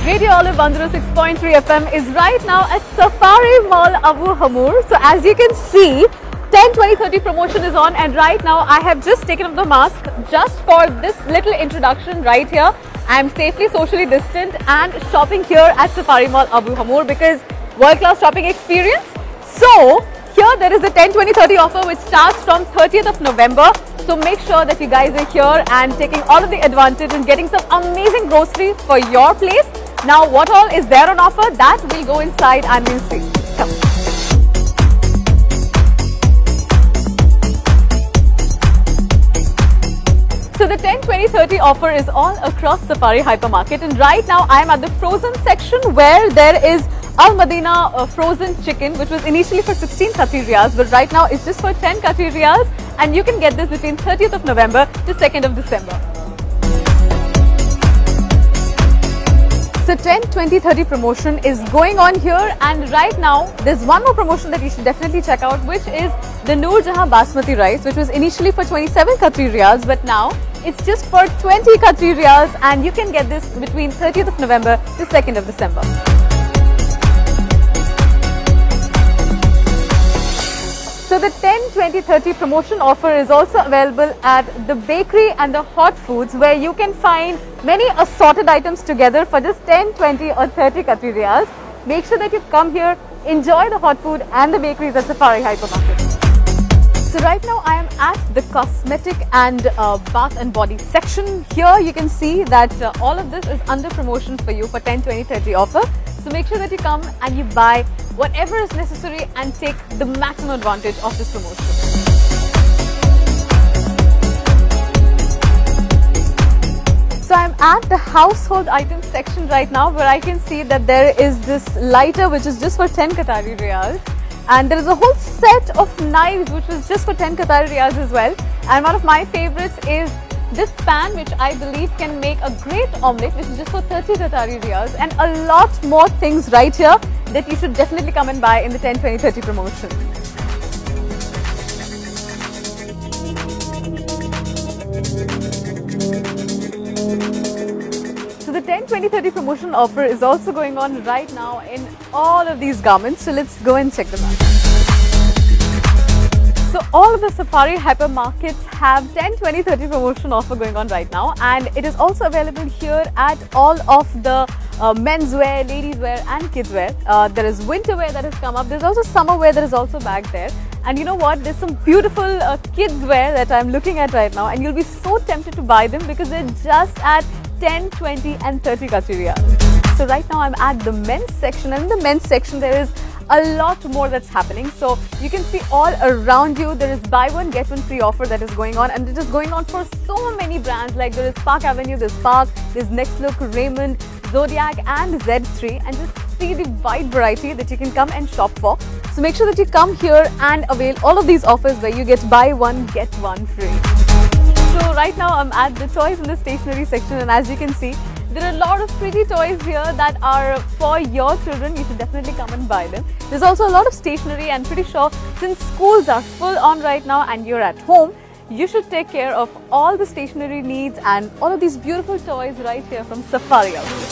Radio Olive 106.3 FM is right now at Safari Mall Abu Hamur. So as you can see, 10, 20, 30 promotion is on, and right now I have just taken off the mask just for this little introduction right here. I am safely socially distant and shopping here at Safari Mall Abu Hamur because world-class shopping experience. So here there is a 10, 20, 30 offer which starts from 30th of November. So make sure that you guys are here and taking all of the advantage and getting some amazing groceries for your place. Now what all is there on offer, that we'll go inside and we'll see. Come. So the 10, 20, 30 offer is all across Safari Hypermarket, and right now I am at the frozen section where there is Al Madina frozen chicken, which was initially for 16 Qatari riyals, but right now it's just for 10 Qatari riyals, and you can get this between 30th of November to 2nd of December. So 10, 20, 30 promotion is going on here, and right now there's one more promotion that you should definitely check out, which is the Jaha Basmati rice, which was initially for 27 Qatari riyals, but now it's just for 20 Qatari riyals, and you can get this between 30th of November to 2nd of December. So the 10, 20, 30 promotion offer is also available at the bakery and the hot foods, where you can find many assorted items together for just 10, 20 or 30 Qatari riyals. Make sure that you come here, enjoy the hot food and the bakeries at Safari Hypermarket. So right now I am at the cosmetic and bath and body section. Here you can see that all of this is under promotion for you for 10, 20, 30 offer. So make sure that you come and you buy whatever is necessary and take the maximum advantage of this promotion. So I'm at the household items section right now, where I can see that there is this lighter which is just for 10 Qatari riyals. And there is a whole set of knives which was just for 10 Qatari riyals as well. And one of my favorites is this pan, which I believe can make a great omelette, which is just for 30 Qatari riyals, and a lot more things right here that you should definitely come and buy in the 10, 20, 30 promotion. So the 10, 20, 30 promotion offer is also going on right now in all of these garments. So let's go and check them out. So all of the Safari hypermarkets have 10, 20, 30 promotion offer going on right now, and it is also available here at all of the menswear, ladies wear and kids wear. There is winter wear that has come up. There's also summer wear that is also back there. And you know what? There's some beautiful kids wear that I'm looking at right now, and you'll be so tempted to buy them because they're just at 10, 20 and 30 Qatari riyals. So right now I'm at the men's section, and in the men's section there is a lot more that's happening. So you can see all around you there is buy one get one free offer that is going on, and it is going on for so many brands. Like there is Park Avenue, there's Park, there's Next Look, Raymond, Zodiac and Z3, and just see the wide variety that you can come and shop for. So make sure that you come here and avail all of these offers where you get buy one get one free. So right now I'm at the toys and the stationery section, and as you can see there are a lot of pretty toys here that are for your children. You should definitely come and buy them. There's also a lot of stationery, and pretty sure since schools are full on right now and you're at home, you should take care of all the stationery needs and all of these beautiful toys right here from Safari Outlet.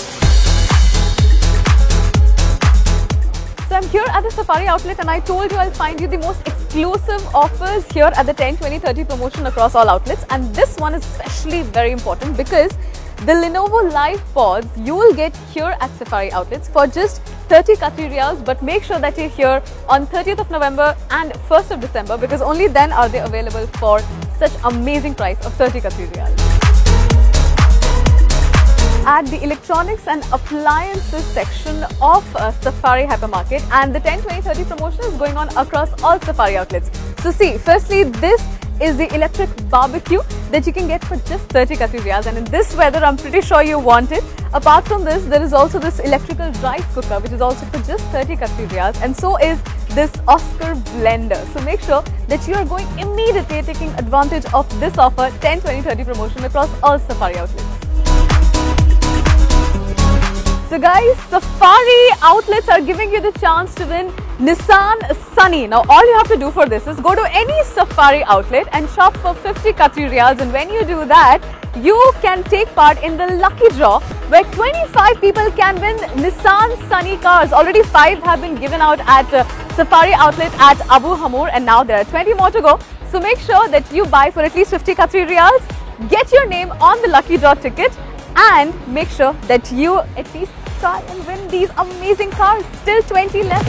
So I'm here at the Safari Outlet, and I told you I'll find you the most exclusive offers here at the 10, 20, 30 promotion across all outlets. And this one is especially very important because the Lenovo Live Pods you will get here at Safari Outlets for just 30 Qatari riyals, but make sure that you're here on 30th of November and 1st of December, because only then are they available for such amazing price of 30 Qatari riyals. At the electronics and appliances section of Safari Hypermarket, and the 10, 20, 30 promotion is going on across all Safari outlets. So see, firstly this is the electric barbecue that you can get for just 30 Qatari riyals, and in this weather I'm pretty sure you want it. Apart from this, there is also this electrical rice cooker which is also for just 30 Qatari riyals, and so is this Oscar blender. So make sure that you are going immediately taking advantage of this offer, 10, 20, 30 promotion across all Safari outlets. So guys, Safari outlets are giving you the chance to win Nissan Sunny. Now all you have to do for this is go to any Safari outlet and shop for 50 Qatari riyals, and when you do that, you can take part in the lucky draw where 25 people can win Nissan Sunny cars. Already 5 have been given out at Safari outlet at Abu Hamur, and now there are 20 more to go. So make sure that you buy for at least 50 Qatari riyals, get your name on the lucky draw ticket, and make sure that you at least try and win these amazing cars. Still 20 left.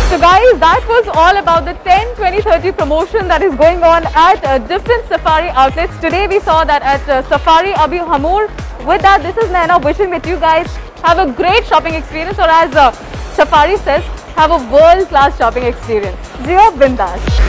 So guys, that was all about the 10, 20, 30 promotion that is going on at different Safari outlets. Today we saw that at Safari Abu Hamur. With that, this is Naina wishing that you guys have a great shopping experience, or as Safari says, have a world-class shopping experience. Zia Bindas.